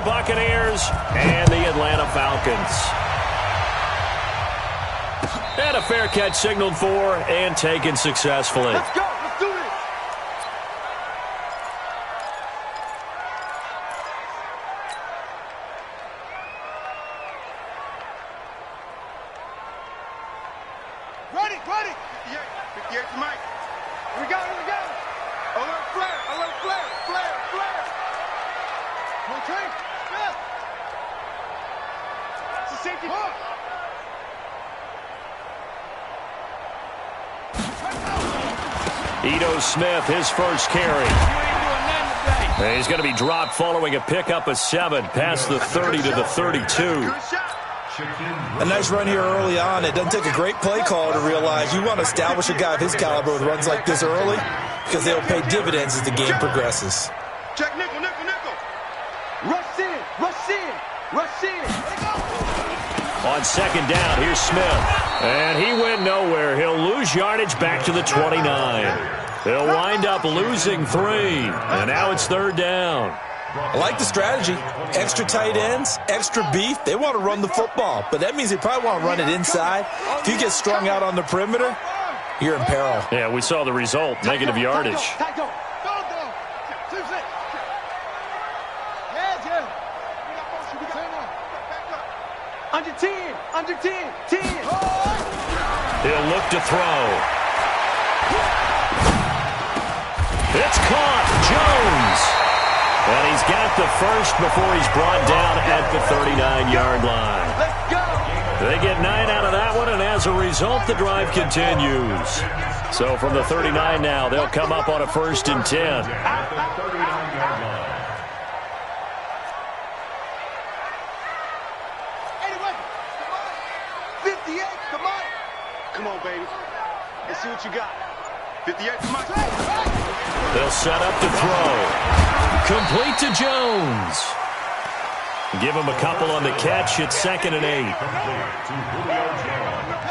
Buccaneers and the Atlanta Falcons. And a fair catch signaled for and taken successfully. Let's go. Let's do this. Ready, ready. 58 to Mike. Here we go, here we go. Alert flare, alert flare, flare, flare. Come on, Trey. Yeah. It's a safety. Ito Smith, his first carry. And he's going to be dropped following a pickup of 7 past the 30 to the 32. A nice run here early on. It doesn't take a great play call to realize you want to establish a guy of his caliber with runs like this early because they'll pay dividends as the game progresses. Check nickel, nickel, nickel. Rush in, rush in, rush in. On second down, here's Smith. And he went nowhere. He'll lose yardage back to the 29. He'll wind up losing 3. And now it's third down. I like the strategy. Extra tight ends, extra beef. They want to run the football, but that means they probably want to run it inside. If you get strung out on the perimeter, you're in peril. Yeah, we saw the result, negative yardage. Under 10, under 10, 10. He'll look to throw. It's caught. Jones. And he's got the first before he's brought down at the 39-yard line. Let's go. They get 9 out of that one, and as a result, the drive continues. So from the 39 now, they'll come up on a 1st and 10. 58, come on. Come on, baby. Let's see what you got. 58, come on. They'll set up to throw. Complete to Jones. Give him a couple on the catch. It's 2nd and 8.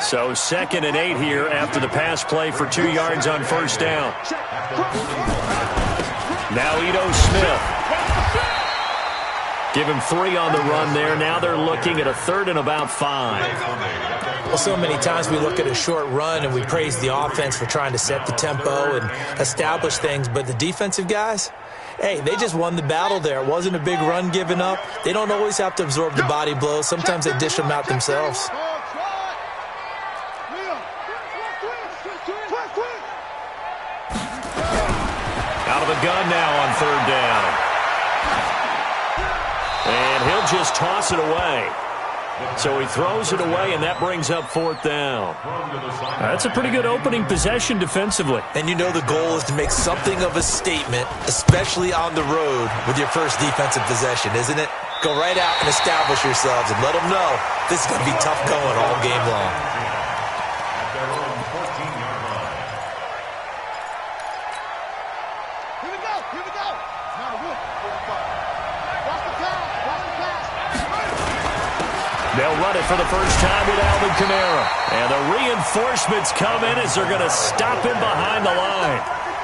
So 2nd and 8 here after the pass play for 2 yards on first down. Now Ito Smith. Give him 3 on the run there. Now they're looking at a 3rd and about 5. Well, so many times we look at a short run and we praise the offense for trying to set the tempo and establish things, but the defensive guys, hey, they just won the battle there. It wasn't a big run given up. They don't always have to absorb the body blows. Sometimes they dish them out themselves. Out of the gun now on 3rd down. And he'll just toss it away. So he throws it away, and that brings up 4th down. That's a pretty good opening possession defensively. And you know the goal is to make something of a statement, especially on the road with your first defensive possession, isn't it? Go right out and establish yourselves and let them know this is going to be tough going all game long. Here we go, here we go. They'll run it for the first time with Alvin Kamara. And the reinforcements come in as they're going to stop him behind the line.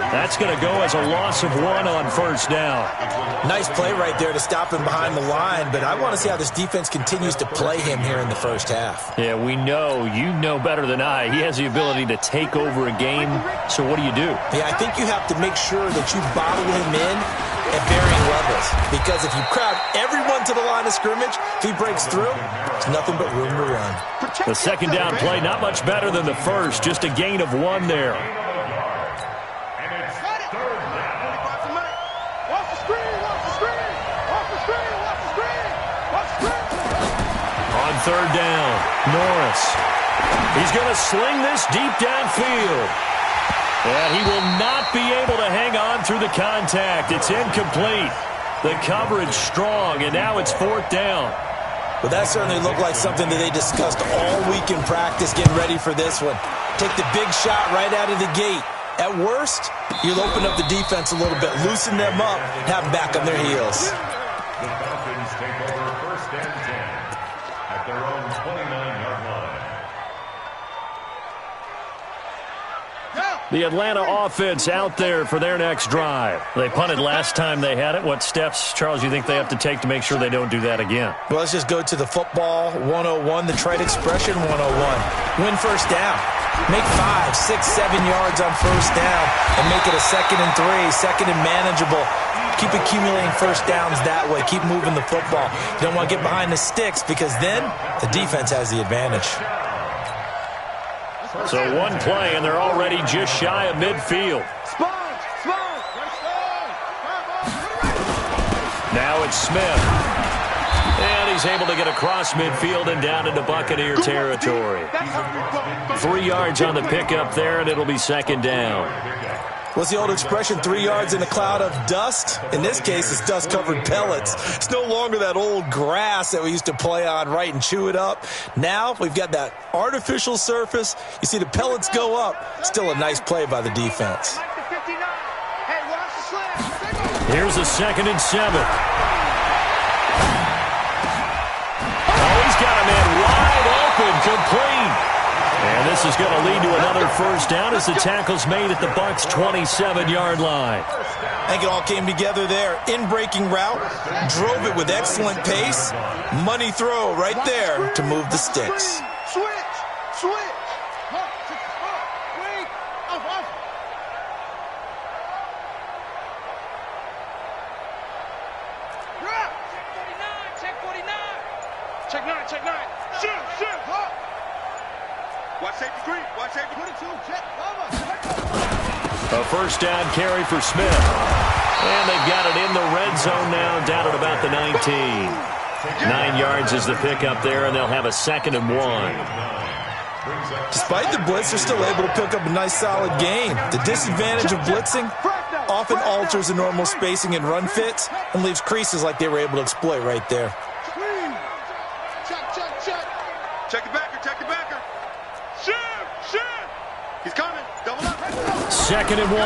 That's going to go as a loss of 1 on first down. Nice play right there to stop him behind the line, but I want to see how this defense continues to play him here in the first half. Yeah, we know. You know better than I. He has the ability to take over a game. So what do you do? Yeah, I think you have to make sure that you bottle him in at varying levels. Because if you crowd everyone to the line of scrimmage, if he breaks through, it's nothing but room to run. The second down play, not much better than the first. Just a gain of 1 there. On 3rd down, Norris. He's going to sling this deep downfield. And he will not be able to hang on through the contact. It's incomplete. The coverage strong, and now it's 4th down. Well, that certainly looked like something that they discussed all week in practice, getting ready for this one. Take the big shot right out of the gate. At worst, you'll open up the defense a little bit, loosen them up, and have them back on their heels. The Falcons take over 1st and 10 at their own 29-yard line. Go! The Atlanta offense out there for their next drive. They punted last time they had it. What steps, Charles, you think they have to take to make sure they don't do that again? Well, let's just go to the football 101, the trite expression 101. Win first down. Make 5, 6, 7 yards on first down and make it a 2nd and 3, 2nd and manageable. Keep accumulating first downs that way. Keep moving the football. You don't want to get behind the sticks because then the defense has the advantage. So one play, and they're already just shy of midfield. Now it's Smith. And he's able to get across midfield and down into Buccaneer territory. 3 yards on the pickup there, and it'll be 2nd down. What's the old expression, 3 yards in a cloud of dust? In this case, it's dust-covered pellets. It's no longer that old grass that we used to play on, right, and chew it up. Now we've got that artificial surface. You see the pellets go up. Still a nice play by the defense. Here's a 2nd and 7. Oh, he's got a man wide open, complete. And this is going to lead to another first down as the tackle's made at the Bucs' 27-yard line. I think it all came together there. In-breaking route, drove it with excellent pace. Money throw right there to move the sticks. Switch. Check 9. Shoot. Watch safety screen. Watch safety. 22. Check. A first down carry for Smith. And they've got it in the red zone now, down at about the 19. 9 yards is the pickup there, and they'll have a 2nd and 1. Despite the blitz, they're still able to pick up a nice, solid gain. The disadvantage of blitzing often alters the normal spacing and run fits and leaves creases like they were able to exploit right there. Check the backer. Shoot. He's coming. Double up. 2nd and 1.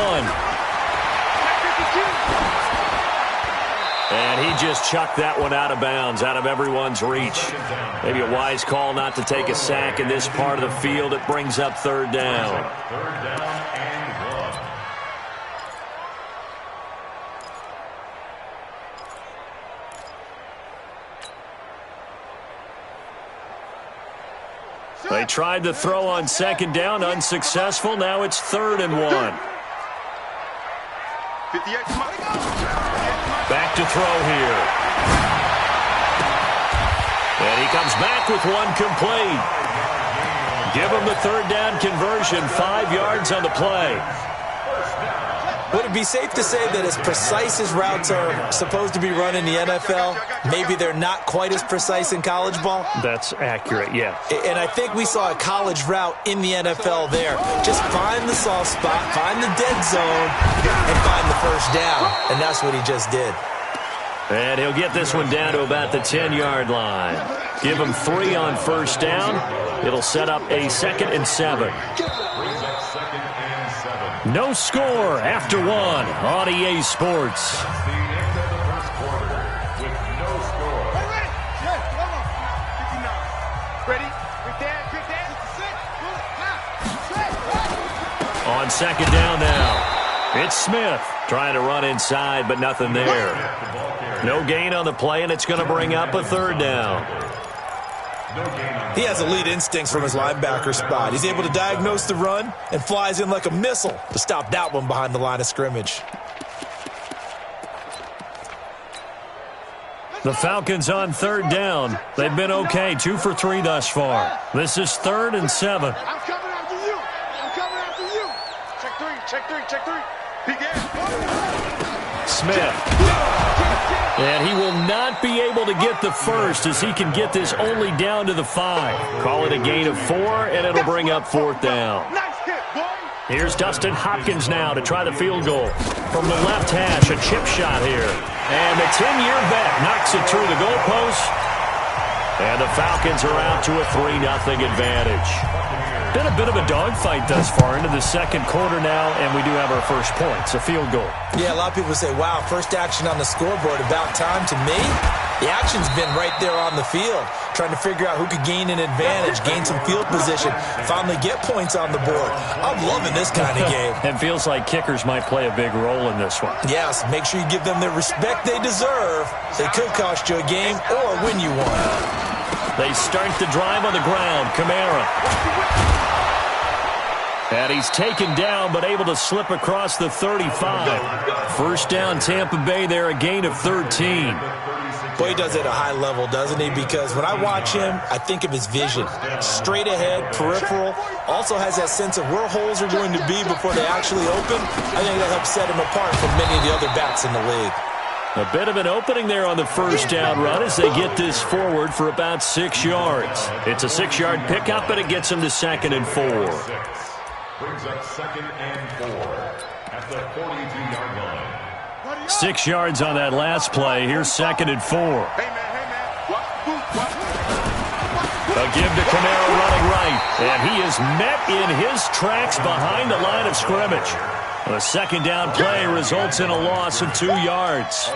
And he just chucked that one out of bounds, out of everyone's reach. Maybe a wise call not to take a sack in this part of the field. It brings up 3rd down. 3rd down and 1. They tried to throw on 2nd down, unsuccessful. Now it's 3rd and 1. 58. Back to throw here. And he comes back with one complete. Give him the 3rd down conversion, 5 yards on the play. Would it be safe to say that as precise as routes are supposed to be run in the NFL, maybe they're not quite as precise in college ball? That's accurate, yeah. And I think we saw a college route in the NFL there. Just find the soft spot, find the dead zone, and find the first down. And that's what he just did. And he'll get this one down to about the 10-yard line. Give him 3 on first down. It'll set up a 2nd and 7. No score after 1 on EA Sports. The end of the first quarter with no score. Ready? On 2nd down now. It's Smith trying to run inside, but nothing there. No gain on the play, and it's going to bring up a 3rd down. He has elite instincts from his linebacker spot. He's able to diagnose the run and flies in like a missile to stop that one behind the line of scrimmage. The Falcons on 3rd down. They've been okay, 2 for 3 thus far. This is 3rd and 7. I'm coming after you. Check 3. Smith. And he will not be able to get the first as he can get this only down to the 5. Call it a gain of 4, and it'll bring up 4th down. Nice hit, boy. Here's Dustin Hopkins now to try the field goal. From the left hash, a chip shot here. And the 10-year vet knocks it through the goalpost. And the Falcons are out to a 3-0 advantage. Been a bit of a dogfight thus far into the 2nd quarter now, and we do have our first points, a field goal. Yeah, a lot of people say, wow, first action on the scoreboard, about time. To me, The action's been right there on the field, trying to figure out who could gain an advantage, gain some field position, finally get points on the board. I'm loving this kind of game. It feels like kickers might play a big role in this one. Yes, make sure you give them the respect they deserve. They could cost you a game or win you one. They start the drive on the ground. Kamara. And he's taken down, but able to slip across the 35. First down, Tampa Bay there, a gain of 13. Boy, he does it at a high level, doesn't he? Because when I watch him, I think of his vision. Straight ahead, peripheral. Also has that sense of where holes are going to be before they actually open. I think that helps set him apart from many of the other backs in the league. A bit of an opening there on the first down run as they get this forward for about 6 yards. It's a 6-yard pickup, and it gets them to 2nd and 4. Brings up 2nd and 4 at the 42-yard line. 6 yards on that last play. Here's 2nd and 4. Hey, man. A give to Kamara running right. And he is met in his tracks behind the line of scrimmage. A 2nd down play results in a loss of 2 yards.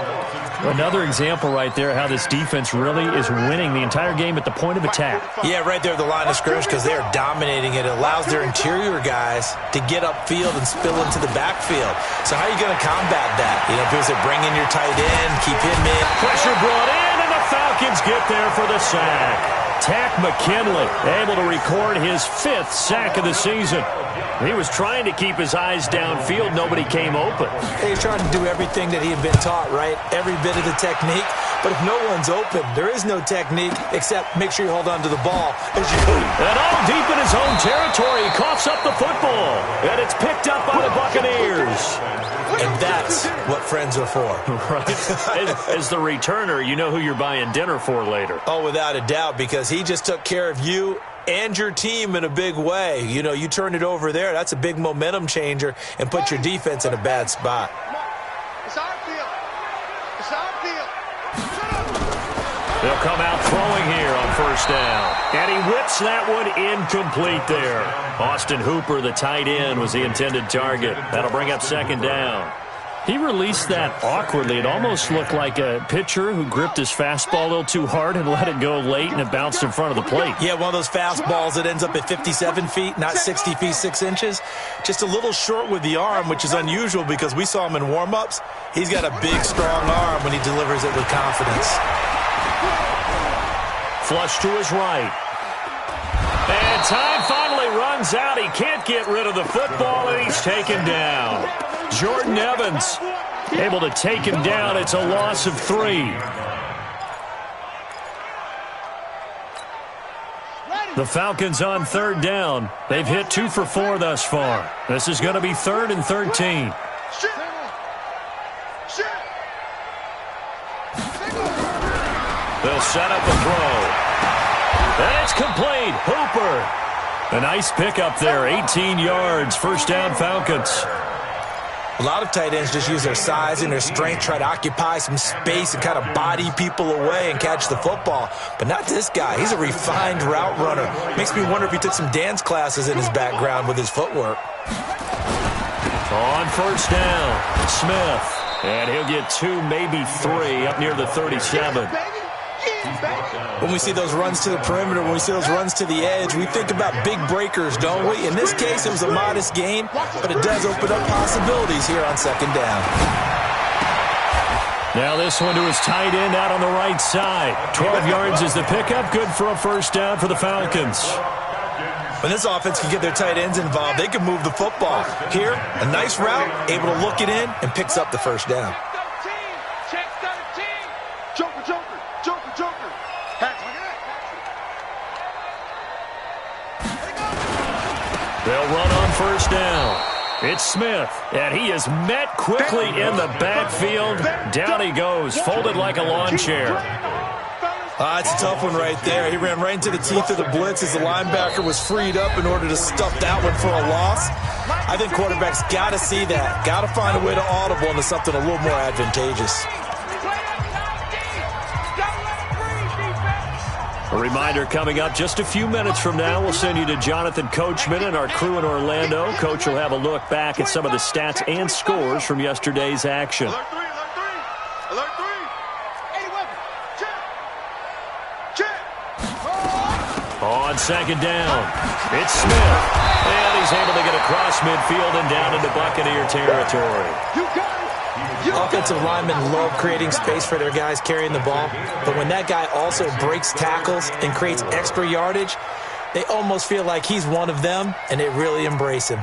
Another example right there how this defense really is winning the entire game at the point of attack. Yeah, right there at the line of scrimmage because they are dominating it. It allows their interior guys to get upfield and spill into the backfield. So how are you going to combat that? You know, people say bring in your tight end, keep him in. Pressure brought in, and the Falcons get there for the sack. Tack McKinley able to record his 5th sack of the season. He was trying to keep his eyes downfield. Nobody came open. He's trying to do everything that he had been taught, right? Every bit of the technique. But if no one's open, there is no technique except make sure you hold on to the ball. And all deep in his own territory, he coughs up the football. And it's picked up by the Buccaneers. And that's what friends are for. Right. As the returner, you know who you're buying dinner for later. Oh, without a doubt, because he just took care of you and your team in a big way. You know, you turn it over there, that's a big momentum changer and put your defense in a bad spot. It's our field. It's our field. They'll come out throwing here on first down. And he whips that one incomplete there. Austin Hooper, the tight end, was the intended target. That'll bring up 2nd down. He released that awkwardly. It almost looked like a pitcher who gripped his fastball a little too hard and let it go late, and it bounced in front of the plate. Yeah, one of those fastballs that ends up at 57 feet, not 60 feet, 6 inches. Just a little short with the arm, which is unusual because we saw him in warm-ups. He's got a big, strong arm when he delivers it with confidence. Flush to his right. And time finally runs out. He can't get rid of the football, and he's taken down. Jordan Evans able to take him down. It's a loss of 3. The Falcons on 3rd down. They've hit 2 for 4 thus far. This is going to be 3rd and 13. They'll set up a throw. And it's complete. Hooper. A nice pickup there. 18 yards. First down, Falcons. A lot of tight ends just use their size and their strength, try to occupy some space and kind of body people away and catch the football. But not this guy. He's a refined route runner. Makes me wonder if he took some dance classes in his background with his footwork. On first down, Smith. And he'll get 2, maybe 3 up near the 37. When we see those runs to the perimeter, when we see those runs to the edge, we think about big breakers, don't we? In this case, it was a modest gain, but it does open up possibilities here on 2nd down. Now this one to his tight end out on the right side. 12 yards is the pickup. Good for a first down for the Falcons. When this offense can get their tight ends involved, they can move the football. Here, a nice route, able to look it in, and picks up the first down. They'll run on first down. It's Smith, and he is met quickly in the backfield. Down he goes, folded like a lawn chair. It's a tough one right there. He ran right into the teeth of the blitz as the linebacker was freed up in order to stuff that one for a loss. I think quarterbacks got to see that, got to find a way to audible into something a little more advantageous. A reminder coming up just a few minutes from now, we'll send you to Jonathan Coachman and our crew in Orlando. Coach will have a look back at some of the stats and scores from yesterday's action. Alert 3, alert 3, alert 3. 80 weapons. Check. On second down, it's Smith. And he's able to get across midfield and down into Buccaneer territory. Offensive linemen love creating space for their guys carrying the ball, but when that guy also breaks tackles and creates extra yardage, they almost feel like he's one of them, and they really embrace him.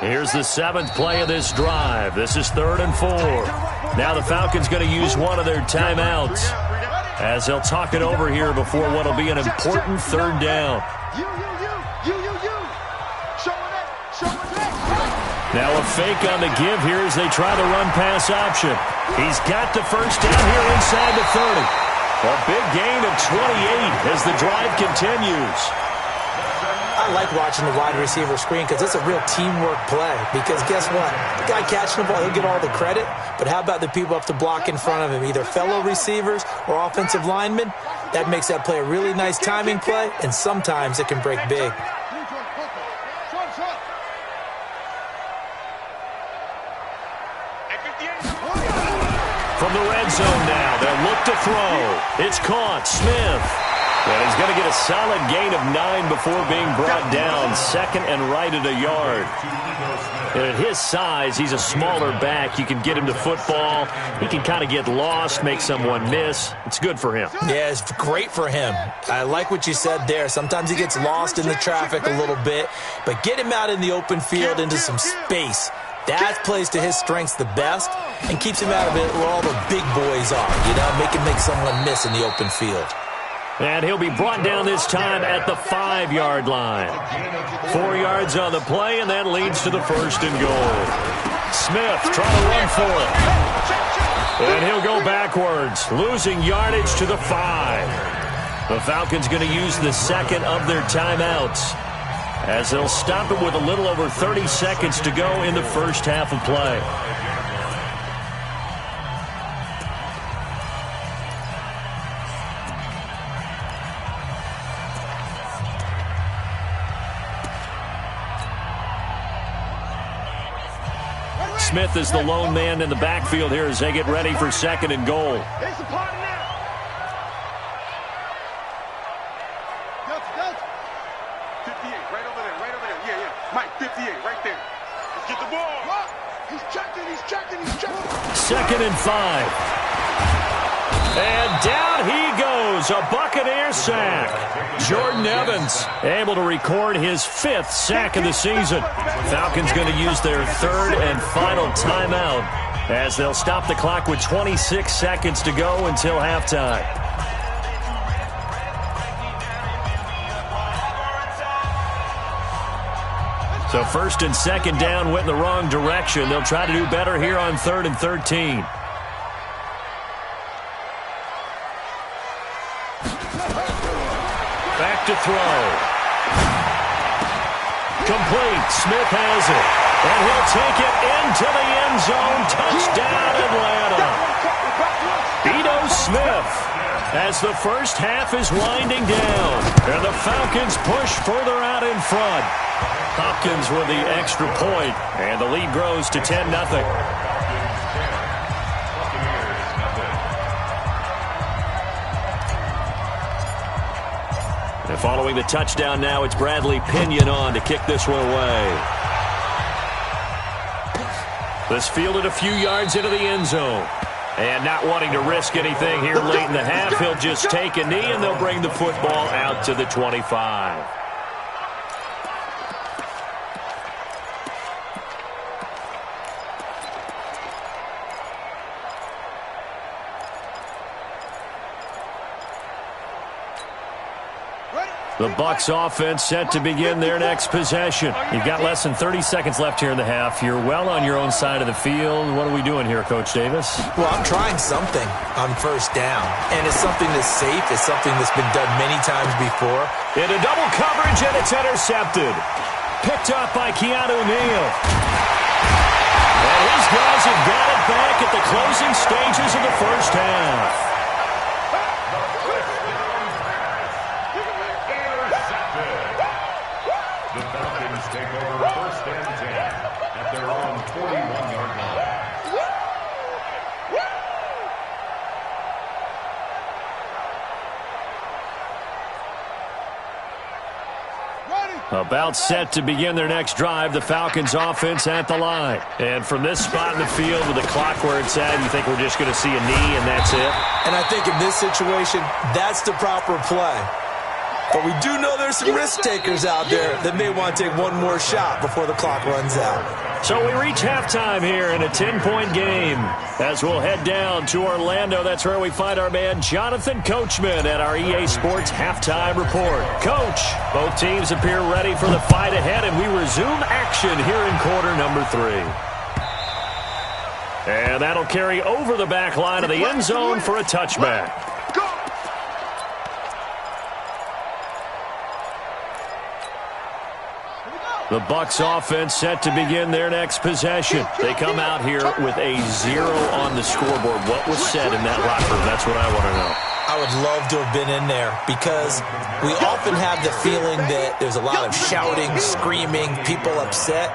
Here's the 7th play of this drive. This is 3rd and 4. Now the Falcons going to use one of their timeouts as they'll talk it over here before what will be an important 3rd down. Now a fake on the give here as they try the run-pass option. He's got the first down here inside the 30. A big gain of 28 as the drive continues. I like watching the wide receiver screen because it's a real teamwork play. Because guess what? The guy catching the ball, he'll get all the credit. But how about the people up to block in front of him, either fellow receivers or offensive linemen? That makes that play a really nice timing play, and sometimes it can break big. From the red zone now, they'll look to throw. It's caught. Smith. And he's going to get a solid gain of 9 before being brought down. 2nd and right at a yard. And at his size, he's a smaller back. You can get him to football. He can kind of get lost, make someone miss. It's good for him. Yeah, it's great for him. I like what you said there. Sometimes he gets lost in the traffic a little bit. But get him out in the open field into some space. That plays to his strengths the best and keeps him out of it where all the big boys are. You know, make someone miss in the open field. And he'll be brought down this time at the 5-yard line. 4 yards on the play, and that leads to the 1st and goal. Smith trying to run for it. And he'll go backwards, losing yardage to the 5. The Falcons going to use the 2nd of their timeouts as they'll stop it with a little over 30 seconds to go in the first half of play. Smith is the lone man in the backfield here as they get ready for 2nd and goal. Second and 5. And down he goes. A Buccaneer sack. Jordan Evans able to record his 5th sack of the season. Falcons going to use their 3rd and final timeout as they'll stop the clock with 26 seconds to go until halftime. So 1st and 2nd down went in the wrong direction. They'll try to do better here on 3rd and 13. Back to throw. Complete. Smith has it. And he'll take it into the end zone. Touchdown, Atlanta. Ito Smith as the first half is winding down. And the Falcons push further out in front. Hopkins with the extra point, and the lead grows to 10-0. And following the touchdown now, it's Bradley Pinion on to kick this one away. This fielded a few yards into the end zone. And not wanting to risk anything here late in the half, he'll just take a knee, and they'll bring the football out to the 25. The Bucs offense set to begin their next possession. You've got less than 30 seconds left here in the half. You're well on your own side of the field. What are we doing here, Coach Davis? Well, I'm trying something on 1st down, and it's something that's safe. It's something that's been done many times before. Into double coverage, and it's intercepted. Picked up by Keanu Neal. And his guys have got it back at the closing stages of the first half. Take over 1st and 10 at their own 41-yard line. About set to begin their next drive, the Falcons offense at the line. And from this spot in the field with the clock where it's at, you think we're just going to see a knee and that's it? And I think in this situation, that's the proper play. But we do know there's some risk takers out there that may want to take one more shot before the clock runs out. So we reach halftime here in a 10-point game. As we'll head down to Orlando, that's where we find our man Jonathan Coachman at our EA Sports Halftime Report. Coach, both teams appear ready for the fight ahead, and we resume action here in quarter number 3. And that'll carry over the back line of the end zone for a touchback. The Bucs offense set to begin their next possession. They come out here with a 0 on the scoreboard. What was said in that locker room? That's what I want to know. I would love to have been in there because we often have the feeling that there's a lot of shouting, screaming, people upset.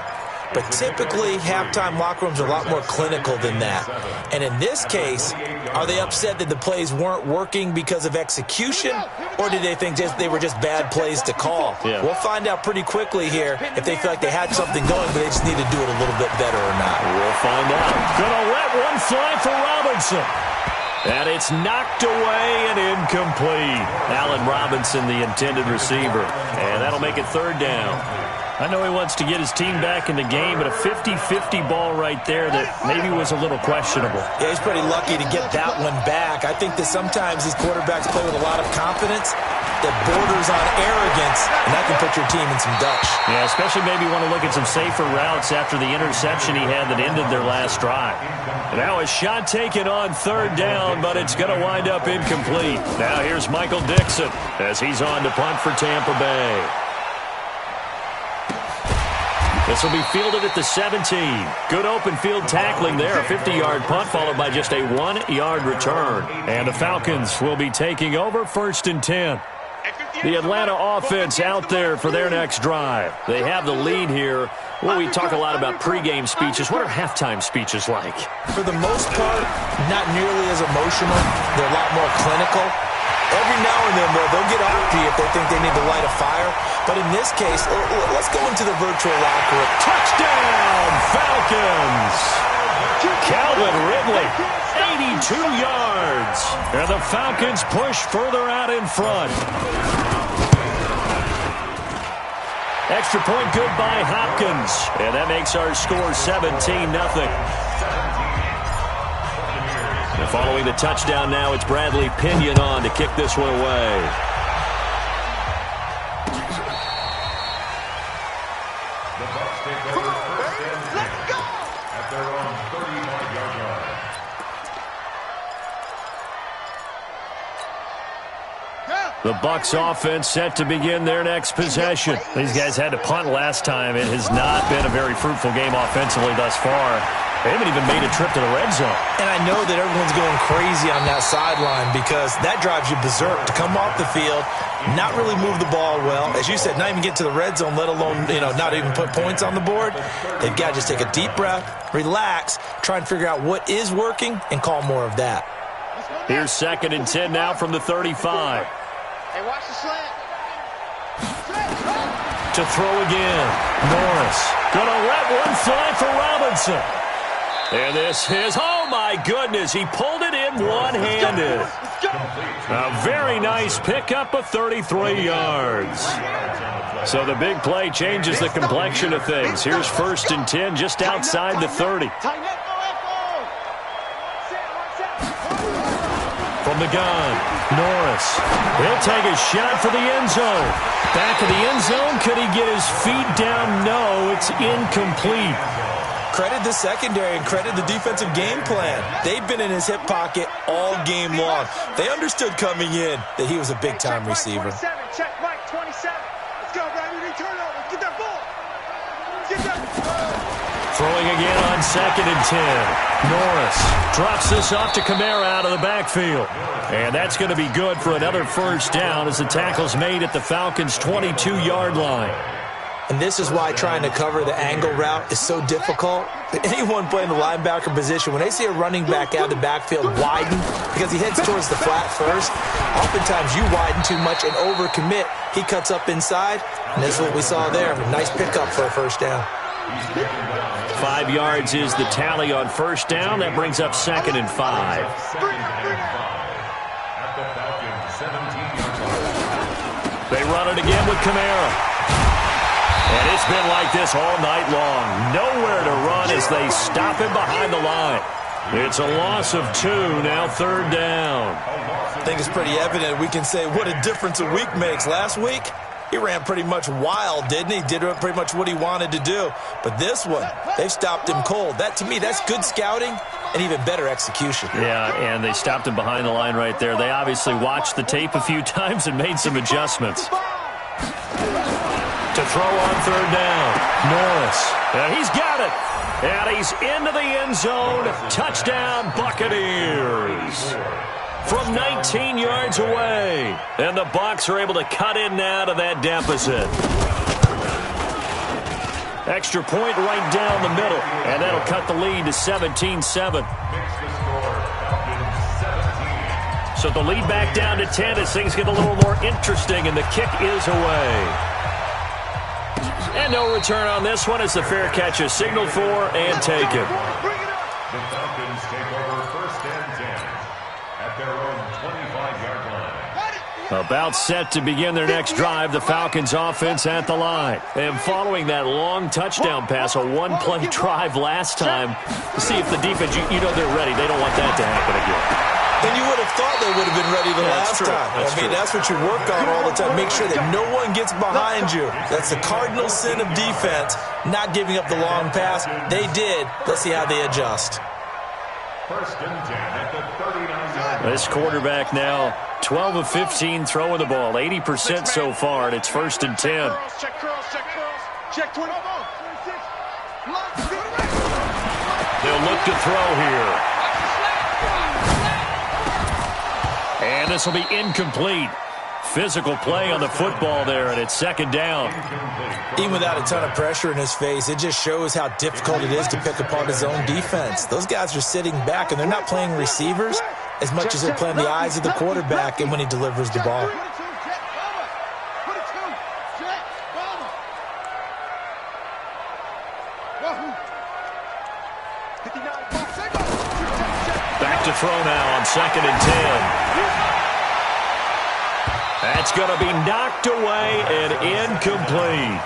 But typically, halftime locker rooms are a lot more clinical than that. And in this case, are they upset that the plays weren't working because of execution, or did they think they were just bad plays to call? Yeah. We'll find out pretty quickly here if they feel like they had something going, but they just need to do it a little bit better or not. We'll find out. Gonna let one fly for Robinson. And it's knocked away and incomplete. Allen Robinson, the intended receiver. And that'll make it third down. I know he wants to get his team back in the game, but a 50-50 ball right there that maybe was a little questionable. Yeah, he's pretty lucky to get that one back. I think that sometimes these quarterbacks play with a lot of confidence that borders on arrogance, and that can put your team in some Dutch. Yeah, especially maybe want to look at some safer routes after the interception he had that ended their last drive. Now a shot taken on third down, but it's going to wind up incomplete. Now here's Michael Dixon as he's on to punt for Tampa Bay. This will be fielded at the 17. Good open field tackling there. A 50-yard punt followed by just a 1-yard return. And the Falcons will be taking over 1st and 10. The Atlanta offense out there for their next drive. They have the lead here. Well, we talk a lot about pregame speeches. What are halftime speeches like? For the most part, not nearly as emotional. They're a lot more clinical. Every now and then, they'll get after you if they think they need to light a fire. But in this case, let's go into the virtual locker room. Touchdown, Falcons! Calvin Ridley, 82 yards. And the Falcons push further out in front. Extra point good by Hopkins. And that makes our score 17-0. Following the touchdown now, it's Bradley Pinion on to kick this one away. The Bucs take over first and 10 at their own 35-yard line. The Bucs offense set to begin their next possession. These guys had to punt last time. It has not been a very fruitful game offensively thus far. They haven't even made a trip to the red zone. And I know that everyone's going crazy on that sideline because that drives you berserk to come off the field, not really move the ball well. As you said, not even get to the red zone, let alone, not even put points on the board. They've got to just take a deep breath, relax, try and figure out what is working, and call more of that. Here's 2nd and 10 now from the 35. Hey, watch the slant. To throw again. Norris gonna let one fly for Robinson. And this is, oh my goodness, he pulled it in one-handed. A very nice pickup of 33 yards. So the big play changes the complexion of things. Here's 1st and 10 just outside the 30. From the gun, Norris. He'll take a shot for the end zone. Back of the end zone. Could he get his feet down? No, it's incomplete. Credit the secondary and credit the defensive game plan. They've been in his hip pocket all game long. They understood coming in that he was a big-time receiver. Check Mike, 27. Let's go, baby. Turn over. Get that ball. Get that. Throwing again on 2nd and 10. Norris drops this off to Kamara out of the backfield. And that's going to be good for another 1st down as the tackle's made at the Falcons' 22-yard line. And this is why trying to cover the angle route is so difficult. Anyone playing the linebacker position, when they see a running back out of the backfield widen because he heads towards the flat first, oftentimes you widen too much and overcommit. He cuts up inside, and this is what we saw there. A nice pickup for a first down. 5 yards is the tally on first down. That brings up 2nd and 5. They run it again with Kamara. And it's been like this all night long. Nowhere to run as they stop him behind the line. It's a loss of 2, now 3rd down. I think it's pretty evident. We can say what a difference a week makes. Last week, he ran pretty much wild, didn't he? Did pretty much what he wanted to do. But this one, they've stopped him cold. That, to me, that's good scouting and even better execution. Yeah, and they stopped him behind the line right there. They obviously watched the tape a few times and made some adjustments. To throw on 3rd down, Norris. And he's got it. And he's into the end zone. Touchdown, Buccaneers. From 19 yards away. And the Bucs are able to cut in now to that deficit. Extra point right down the middle. And that'll cut the lead to 17-7. So the lead back down to 10 as things get a little more interesting, and the kick is away. And no return on this one as the fair catch is signaled for and taken. The Falcons take over 1st and 10 at their own 25-yard line. About set to begin their next drive, the Falcons offense at the line. And following that long touchdown pass, a one-play drive last time, to see if the defense, you know they're ready. They don't want that to happen again. And you would have thought they would have been ready the last time. That's what you work on all the time. Make sure that no one gets behind you. That's the cardinal sin of defense, not giving up the long pass. They did. Let's see how they adjust. 1st and 10 at the 39-yard line. This quarterback now 12 of 15 throwing the ball, 80% so far, and it's 1st and 10. Check curls, check curls. Check 20. They'll look to throw here. And this will be incomplete. Physical play on the football there, and it's 2nd down. Even without a ton of pressure in his face, it just shows how difficult it is to pick apart his own defense. Those guys are sitting back, and they're not playing receivers as much as they're playing the eyes of the quarterback and when he delivers the ball. Back to throw now on 2nd and 10. That's going to be knocked away and incomplete.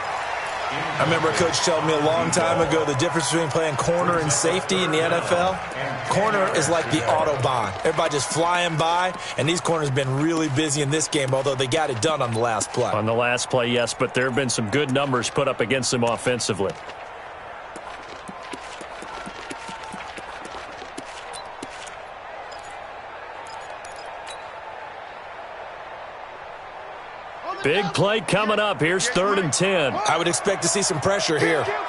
I remember a coach telling me a long time ago the difference between playing corner and safety in the NFL. Corner is like the Autobahn. Everybody just flying by, and these corners have been really busy in this game, although they got it done on the last play. On the last play, yes, but there have been some good numbers put up against them offensively. Big play coming up. Here's 3rd and 10. I would expect to see some pressure here. 36,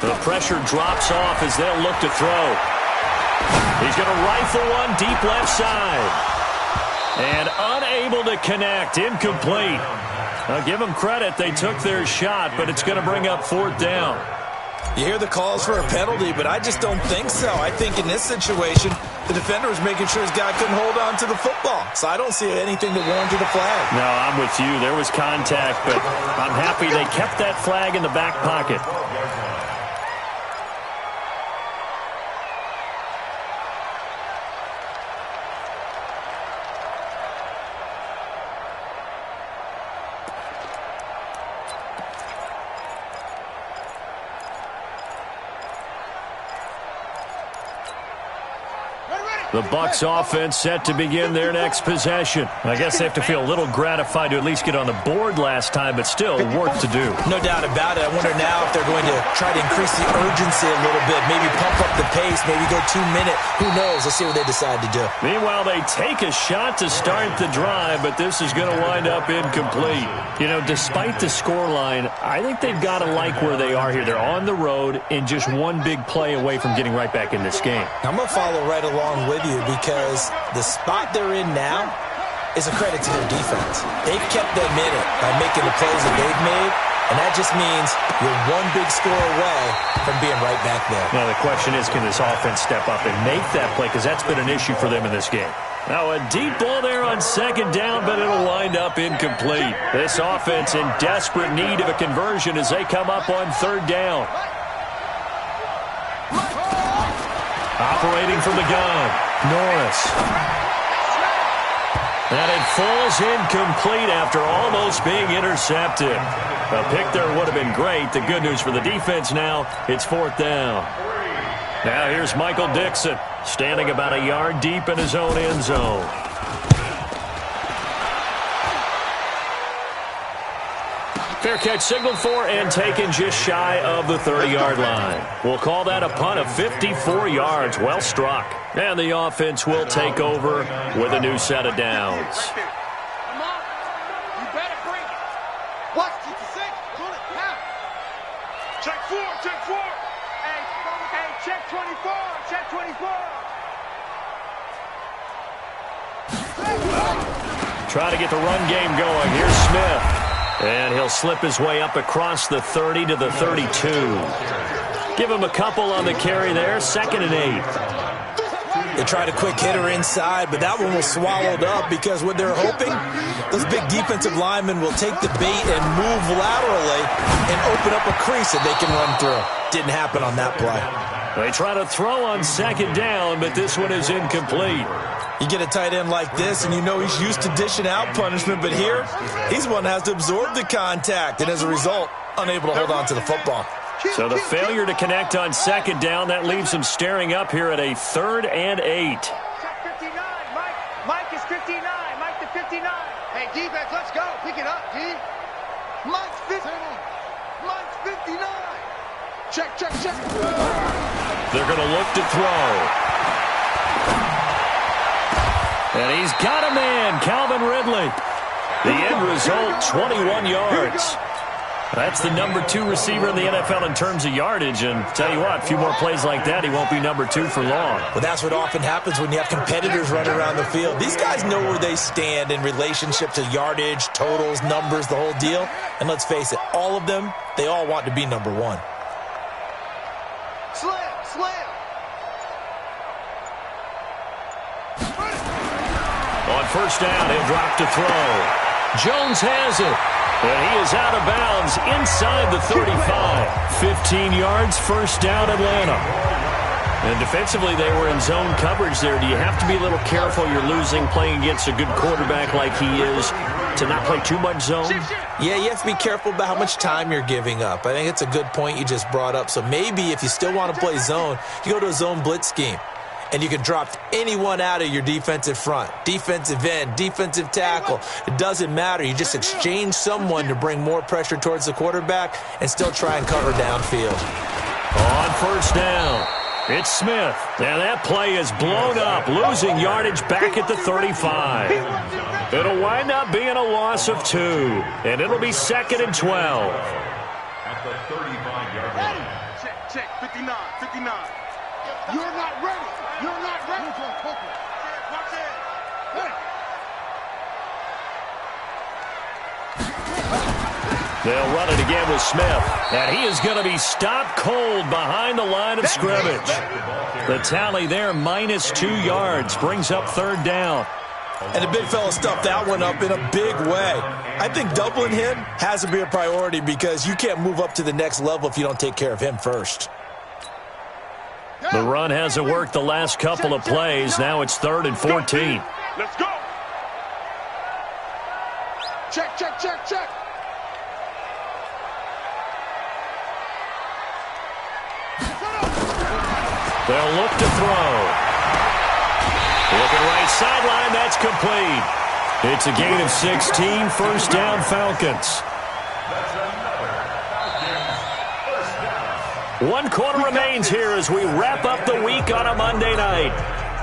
The pressure drops off as they'll look to throw. He's going to rifle one deep left side. And unable to connect. Incomplete. Now give them credit. They took their shot, but it's going to bring up 4th down. You hear the calls for a penalty, but I just don't think so. I think in this situation, the defender was making sure his guy couldn't hold on to the football. So I don't see anything that warranted a flag. No, I'm with you. There was contact, but I'm happy they kept that flag in the back pocket. The Bucs offense set to begin their next possession. I guess they have to feel a little gratified to at least get on the board last time, but still work to do. No doubt about it. I wonder now if they're going to try to increase the urgency a little bit, maybe pump up the pace, maybe go 2 minute. Who knows? Let's see what they decide to do. Meanwhile, they take a shot to start the drive, but this is going to wind up incomplete. You know, despite the scoreline, I think they've got to like where they are here. They're on the road and just one big play away from getting right back in this game. I'm going to follow right along with you because the spot they're in now, is a credit to their defense. They've kept them in it by making the plays that they've made, and that just means you're one big score away from being right back there. Now, the question is, can this offense step up and make that play? Because that's been an issue for them in this game. Now, a deep ball there on second down, but it'll wind up incomplete. This offense in desperate need of a conversion as they come up on third down. Operating from the gun, Norris. And it falls incomplete after almost being intercepted. A pick there would have been great. The good news for the defense now, it's fourth down. Now here's Michael Dixon, standing about a yard deep in his own end zone. Fair catch signaled for and taken just shy of the 30-yard line. We'll call that a punt of 54 yards. Well struck. And the offense will take over with a new set of downs. Come on. You better bring it. Watch, keep the six. Pull it now. Check four, check four. Hey, check 24, check 24. Trying to get the run game going. Here's Smith. And he'll slip his way up across the 30 to the 32. Give him a couple on the carry there. 2nd and 8. They tried a quick hitter inside, but that one was swallowed up because what they're hoping, those big defensive linemen will take the bait and move laterally and open up a crease that they can run through. Didn't happen on that play. They try to throw on second down, but this one is incomplete. You get a tight end like this, and you know he's used to dishing out punishment, but here, he's one that has to absorb the contact, and as a result, unable to hold on to the football. So the failure to connect on second down, that leaves him staring up here at a 3rd and 8. Check 59, Mike. Mike is 59. Mike to 59. Hey, defense, let's go. Pick it up, D. Mike's 50. Mike's 59. Check, check, check. They're going to look to throw. And he's got a man, Calvin Ridley. The end result, 21 yards. That's the number 2 receiver in the NFL in terms of yardage. And tell you what, a few more plays like that, he won't be number 2 for long. Well, that's what often happens when you have competitors running around the field. These guys know where they stand in relationship to yardage, totals, numbers, the whole deal. And let's face it, all of them, they all want to be number 1. Slam, slam. On first down, he'll drop to throw. Jones has it. And he is out of bounds inside the 35. 15 yards, first down, Atlanta. And defensively, they were in zone coverage there. Do you have to be a little careful you're losing playing against a good quarterback like he is to not play too much zone? Yeah, you have to be careful about how much time you're giving up. I think it's a good point you just brought up. So maybe if you still want to play zone, you go to a zone blitz scheme. And you can drop anyone out of your defensive front, defensive end, defensive tackle. It doesn't matter. You just exchange someone to bring more pressure towards the quarterback and still try and cover downfield. On first down, it's Smith. And that play is blown up, losing yardage back at the 35. It'll wind up being a loss of 2. And it'll be 2nd and 12. At the 35-yard line. Check, 59, 59. You're not ready. You're not ready. Watch it. They'll run it again with Smith. And he is going to be stopped cold behind the line of scrimmage. The tally there, -2 yards, brings up 3rd down. And the big fella stuffed that one up in a big way. I think doubling him has to be a priority because you can't move up to the next level if you don't take care of him first. The run hasn't worked the last couple of plays. Now it's 3rd and 14. Let's go. Check, check, check, check. They'll look to throw. Looking right sideline, that's complete. It's a gain of 16, first down Falcons. 1 quarter remains here as we wrap up the week on a Monday night.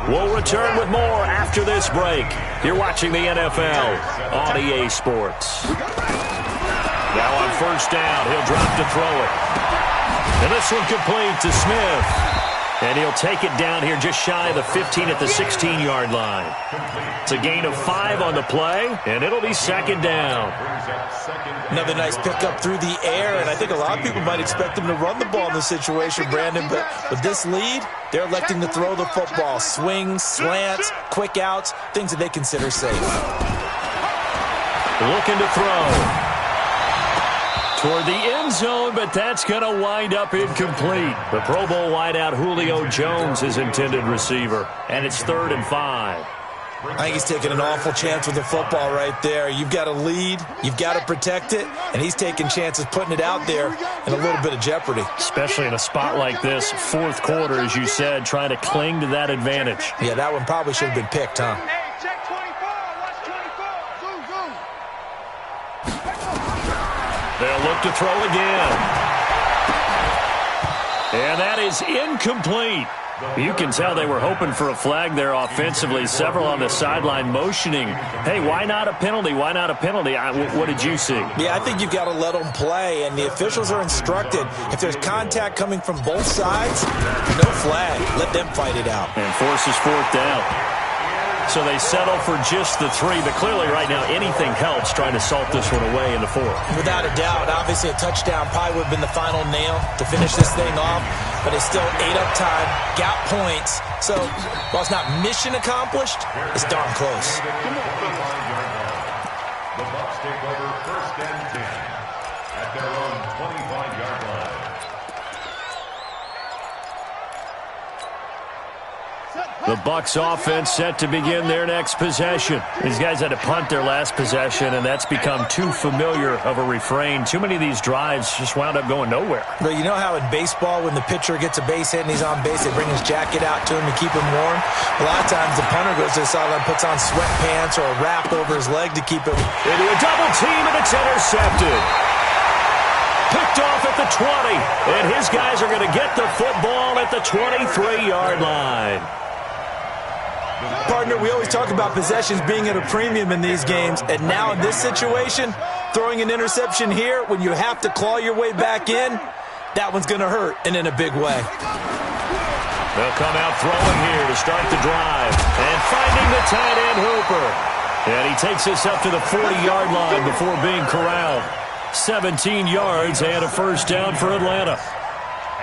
We'll return with more after this break. You're watching the NFL on EA Sports. Now on first down, he'll drop to throw it. And this one complete to Smith. And he'll take it down here just shy of the 15 at the 16-yard line. It's a gain of 5 on the play, and it'll be second down. Another nice pickup through the air, and I think a lot of people might expect him to run the ball in this situation, Brandon, but with this lead, they're electing to throw the football. Swings, slants, quick outs, things that they consider safe. Looking to throw toward the end zone, but that's going to wind up incomplete. The Pro Bowl wideout Julio Jones is intended receiver, and it's 3rd and 5. I think he's taking an awful chance with the football right there. You've got a lead, you've got to protect it, and he's taking chances putting it out there in a little bit of jeopardy. Especially in a spot like this, 4th quarter, as you said, trying to cling to that advantage. Yeah, that one probably should have been picked, huh? Hey, check 24. Watch 24. Zoom, zoom. They'll look to throw again. And that is incomplete. You can tell they were hoping for a flag there offensively. Several on the sideline motioning, hey, why not a penalty? Why not a penalty? What did you see? Yeah, I think you've got to let them play, and the officials are instructed. If there's contact coming from both sides, no flag. Let them fight it out. And forces 4th down. So they settle for just the 3, but clearly right now anything helps trying to salt this one away in the 4th. Without a doubt, obviously a touchdown probably would have been the final nail to finish this thing off, but it's still 8 up time, got points. So while it's not mission accomplished, it's darn close. The Bucs take over 1st and 10 at their own 25-yard line. The Bucs offense set to begin their next possession. These guys had to punt their last possession, and that's become too familiar of a refrain. Too many of these drives just wound up going nowhere. But you know how in baseball, when the pitcher gets a base hit and he's on base, they bring his jacket out to him to keep him warm? A lot of times the punter goes to the sideline, puts on sweatpants or a wrap over his leg to keep him. Into a double team, and it's intercepted. Picked off at the 20, and his guys are going to get the football at the 23-yard line. Partner, we always talk about possessions being at a premium in these games, and now in this situation, throwing an interception here when you have to claw your way back in, that one's going to hurt, and in a big way. They'll come out throwing here to start the drive, and finding the tight end Hooper. And he takes us up to the 40-yard line before being corralled. 17 yards and a 1st down for Atlanta.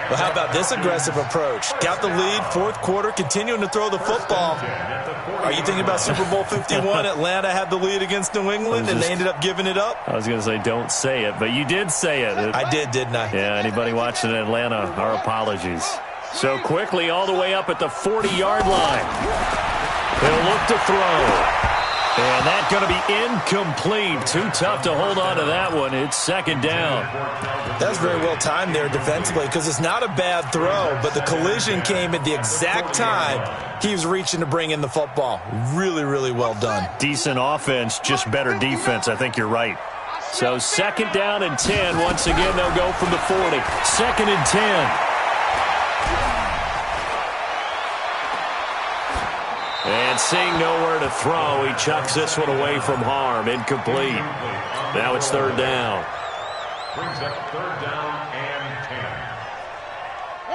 Well, how about this aggressive approach? Got the lead, 4th quarter, continuing to throw the football. Are you thinking about Super Bowl 51? Atlanta had the lead against New England, and they ended up giving it up? I was going to say don't say it, but you did say it. I did, didn't I? Yeah, anybody watching in Atlanta, our apologies. So quickly all the way up at the 40-yard line. They'll look to throw. And that's going to be incomplete. Too tough to hold on to that one. It's 2nd down. That's very well timed there defensively because it's not a bad throw, but the collision came at the exact time he was reaching to bring in the football. Really, really well done. Decent offense, just better defense. I think you're right. So 2nd down and 10. Once again, they'll go from the 40. 2nd and 10. And seeing nowhere to throw, he chucks this one away from harm. Incomplete. Now it's 3rd down. Brings up 3rd down and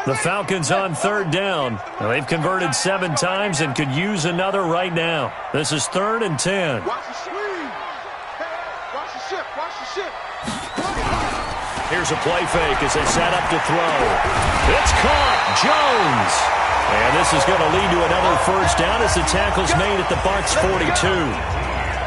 10. The Falcons on 3rd down. Now, they've converted 7 times and could use another right now. This is 3rd and 10. Watch the swing. Watch the ship. Watch the ship. Here's a play fake as they set up to throw. It's caught. Jones. And this is going to lead to another 1st down as the tackle's made at the Bucs 42.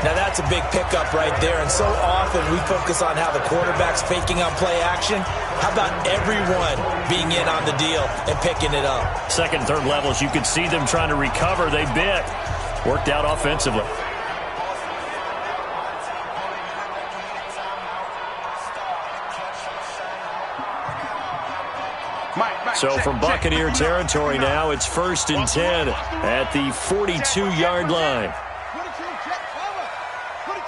Now that's a big pickup right there, and so often we focus on how the quarterback's faking on play action. How about everyone being in on the deal and picking it up? 2nd and 3rd levels, you could see them trying to recover. They bit. Worked out offensively. So from Buccaneer territory now, it's 1st and 10 at the 42-yard line. 22, jet cover. 22,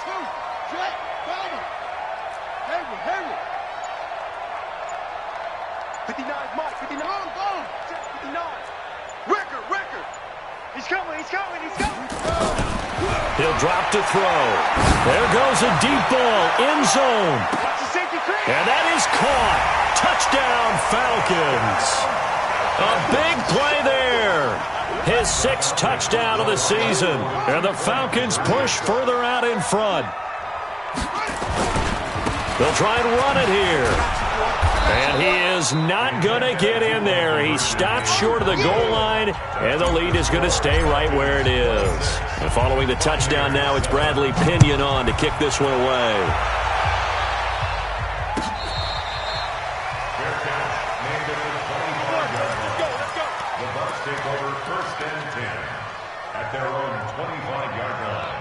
jet cover. Hayward. 59, Mike. 59. Boom. Jet 59. Ricker. He's coming. He'll drop to throw. There goes a deep ball, end zone. Watch the safety creep. And that is caught. Touchdown, Falcons. A big play there. His 6th touchdown of the season. And the Falcons push further out in front. They'll try and run it here. And he is not going to get in there. He stops short of the goal line, and the lead is going to stay right where it is. And following the touchdown now, it's Bradley Pinion on to kick this one away. The Bucs take over 1st and 10 at their own 25-yard line.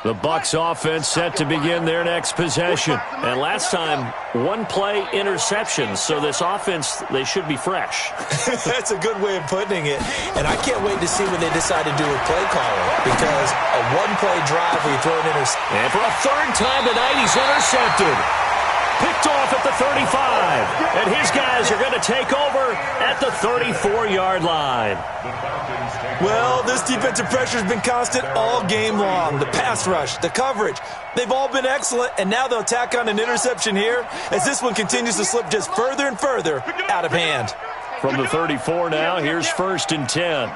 The Bucs offense set to begin their next possession. And last time, 1-play interception. So this offense, they should be fresh. That's a good way of putting it. And I can't wait to see what they decide to do with play calling. Because a 1-play drive where you throw an interception. And for a 3rd time tonight, he's intercepted. Picked off at the 35. And his guys are going to take over at the 34-yard line. Well, this defensive pressure has been constant all game long. The pass rush, the coverage, they've all been excellent, and now they'll tack on an interception here as this one continues to slip just further and further out of hand. From the 34 now, here's 1st and 10.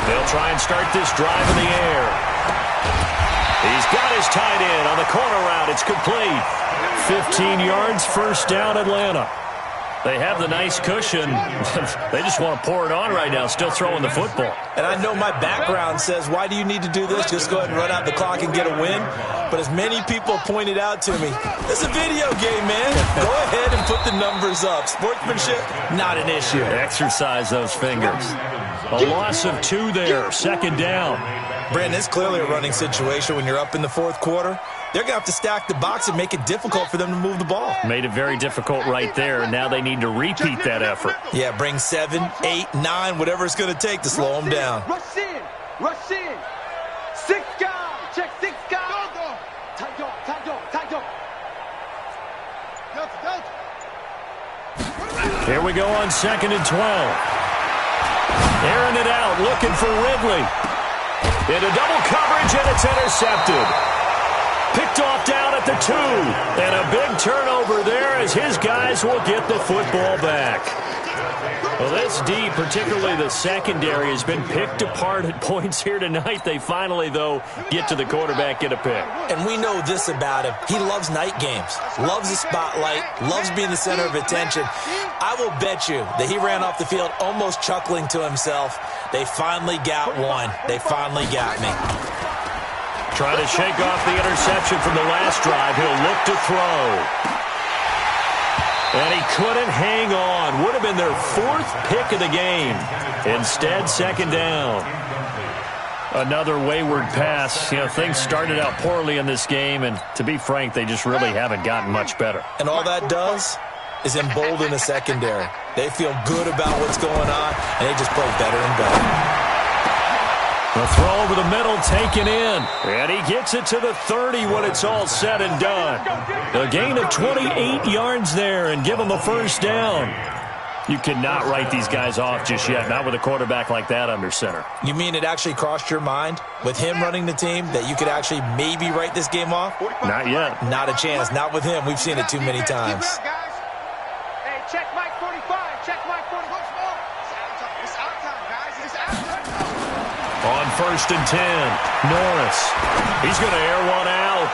They'll try and start this drive in the air. He's got his tight end on the corner route. It's complete. 15 yards, 1st down, Atlanta. They have the nice cushion. They just want to pour it on right now, still throwing the football. And I know my background says, why do you need to do this? Just go ahead and run out the clock and get a win. But as many people pointed out to me, it's a video game, man. Go ahead and put the numbers up. Sportsmanship, not an issue. Exercise those fingers. A loss of 2 there, 2nd down. Brandon, it's clearly a running situation when you're up in the 4th quarter. They're going to have to stack the box and make it difficult for them to move the ball. Made it very difficult right there, and now they need to repeat that effort. Yeah, bring 7, 8, 9, whatever it's going to take to slow them down. Rush in. Rush in. 6 guys. Check 6 guys. Tight dog. Tight dog. Tight dog. Here we go on 2nd and 12. Airing it out, looking for Ridley. Into double coverage, and it's intercepted. Picked off down at the 2. And a big turnover there as his guys will get the football back. Well, this D, particularly the secondary, has been picked apart at points here tonight. They finally, though, get to the quarterback, get a pick. And we know this about him. He loves night games, loves the spotlight, loves being the center of attention. I will bet you that he ran off the field almost chuckling to himself. They finally got one. They finally got me. Trying to shake off the interception from the last drive. He'll look to throw. And he couldn't hang on. Would have been their 4th pick of the game. Instead, 2nd down. Another wayward pass. You know, things started out poorly in this game, and to be frank, they just really haven't gotten much better. And all that does is embolden the secondary. They feel good about what's going on, and they just play better and better. The throw over the middle taken in. And he gets it to the 30 when it's all said and done. A gain of 28 yards there and give him a 1st down. You cannot write these guys off just yet, not with a quarterback like that under center. You mean it actually crossed your mind with him running the team that you could actually maybe write this game off? Not yet. Not a chance. Not with him. We've seen it too many times. Hey, check Mike 45. Check Mike 45. It's out time, guys. It's out time. On 1st and 10, Norris. He's going to air one out.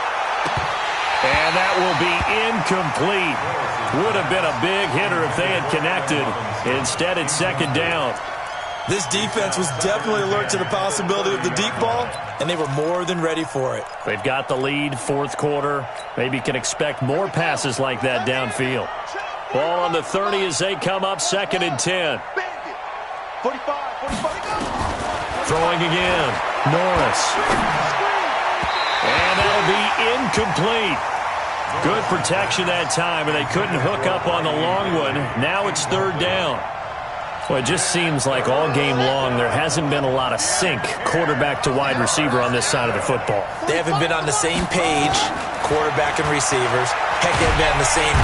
And that will be incomplete. Would have been a big hitter if they had connected. Instead, it's 2nd down. This defense was definitely alert to the possibility of the deep ball, and they were more than ready for it. They've got the lead, 4th quarter. Maybe can expect more passes like that downfield. Ball on the 30 as they come up, 2nd and 10. 45. Throwing again, Norris. And that'll be incomplete. Good protection that time, and they couldn't hook up on the long one. Now it's 3rd down. Well, it just seems like all game long there hasn't been a lot of sync quarterback to wide receiver on this side of the football. They haven't been on the same page, quarterback and receivers. Heck, they've been on the same.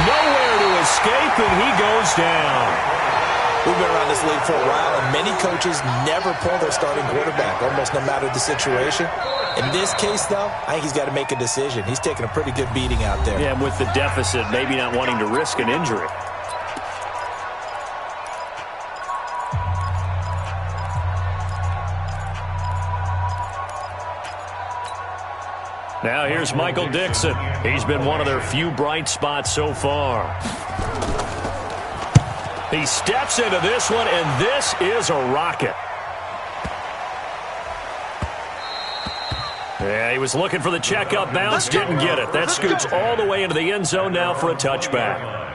Nowhere to escape, and he goes down. We've been around this league for a while, and many coaches never pull their starting quarterback, almost no matter the situation. In this case, though, I think he's got to make a decision. He's taking a pretty good beating out there. Yeah, and with the deficit, maybe not wanting to risk an injury. Now here's Michael Dixon. He's been one of their few bright spots so far. He steps into this one, and this is a rocket. Yeah, he was looking for the checkup bounce, didn't get it. That scoots all the way into the end zone now for a touchback.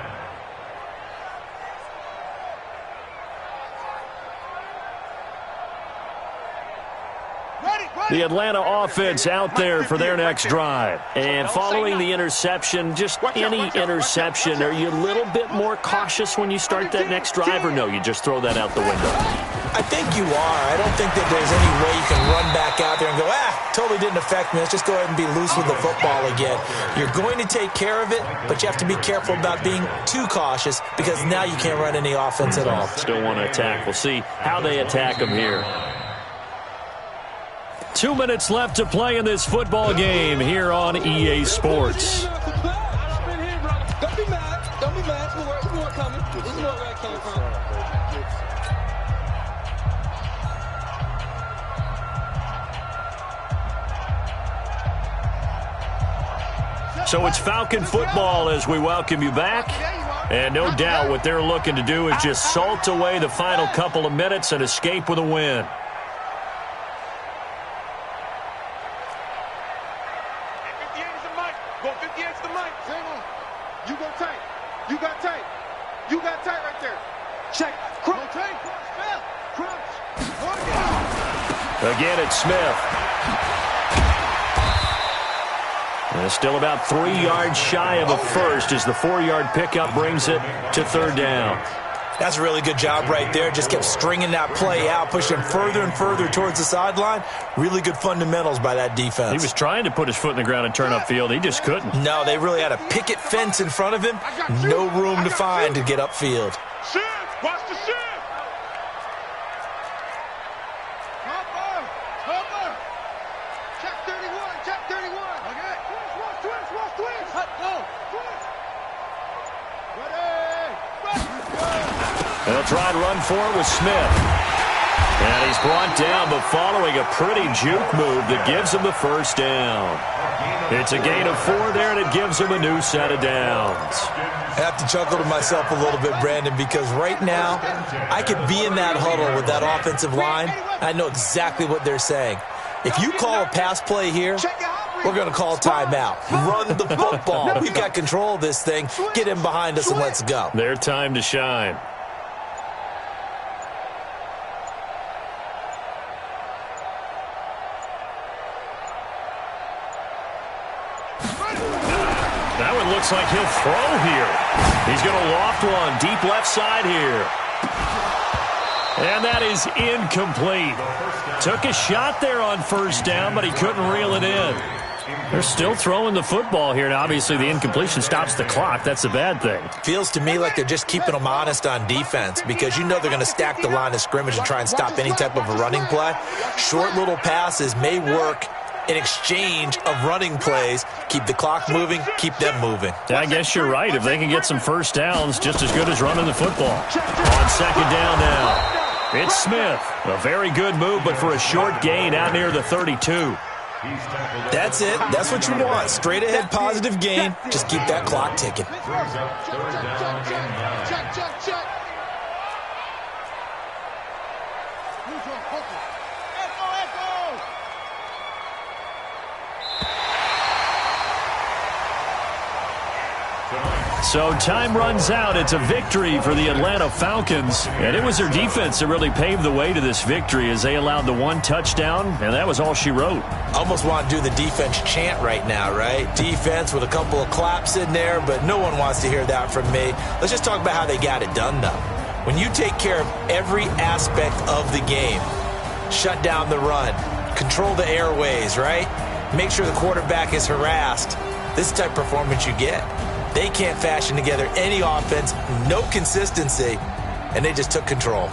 The Atlanta offense out there for their next drive. And following the interception, just any interception, are you a little bit more cautious when you start that next drive, or no, you just throw that out the window? I think you are. I don't think that there's any way you can run back out there and go, totally didn't affect me. Let's just go ahead and be loose with the football again. You're going to take care of it, but you have to be careful about being too cautious because now you can't run any offense at all. Still want to attack. We'll see how they attack them here. 2 minutes left to play in this football game here on EA Sports. Don't be mad. Don't be mad. There's more coming. There's more where it came from. So it's Falcon football as we welcome you back. And no doubt what they're looking to do is just salt away the final couple of minutes and escape with a win. Again, it's Smith. And still about 3 yards shy of a first as the 4-yard pickup brings it to third down. That's a really good job right there. Just kept stringing that play out, pushing further and further towards the sideline. Really good fundamentals by that defense. He was trying to put his foot in the ground and turn upfield. He just couldn't. No, they really had a picket fence in front of him. No room to find to get upfield. Watch the shift. They'll try and run for it with Smith. And he's brought down, but following a pretty juke move that gives him the first down. It's a gain of 4 there, and it gives him a new set of downs. I have to chuckle to myself a little bit, Brandon, because right now I could be in that huddle with that offensive line. I know exactly what they're saying. If you call a pass play here, we're going to call timeout. Run the football. We've got control of this thing. Get him behind us and let's go. Their time to shine. That one looks like he'll throw here. He's going to loft one deep left side here. And that is incomplete. Took a shot there on first down, but he couldn't reel it in. They're still throwing the football here, and obviously the incompletion stops the clock. That's a bad thing. Feels to me like they're just keeping them honest on defense because you know they're going to stack the line of scrimmage and try and stop any type of a running play. Short little passes may work in exchange of running plays. Keep the clock moving, keep them moving. I guess you're right. If they can get some first downs, just as good as running the football. On second down now, it's Smith. A very good move, but for a short gain out near the 32. That's it. That's what you want. Straight ahead positive gain. Just keep that clock ticking. Check. So time runs out. It's a victory for the Atlanta Falcons. And it was their defense that really paved the way to this victory as they allowed the 1 touchdown, and that was all she wrote. Almost want to do the defense chant right now, right? Defense with a couple of claps in there, but no one wants to hear that from me. Let's just talk about how they got it done, though. When you take care of every aspect of the game, shut down the run, control the airways, right? Make sure the quarterback is harassed. This is the type of performance you get. They can't fashion together any offense, no consistency. and they just took control.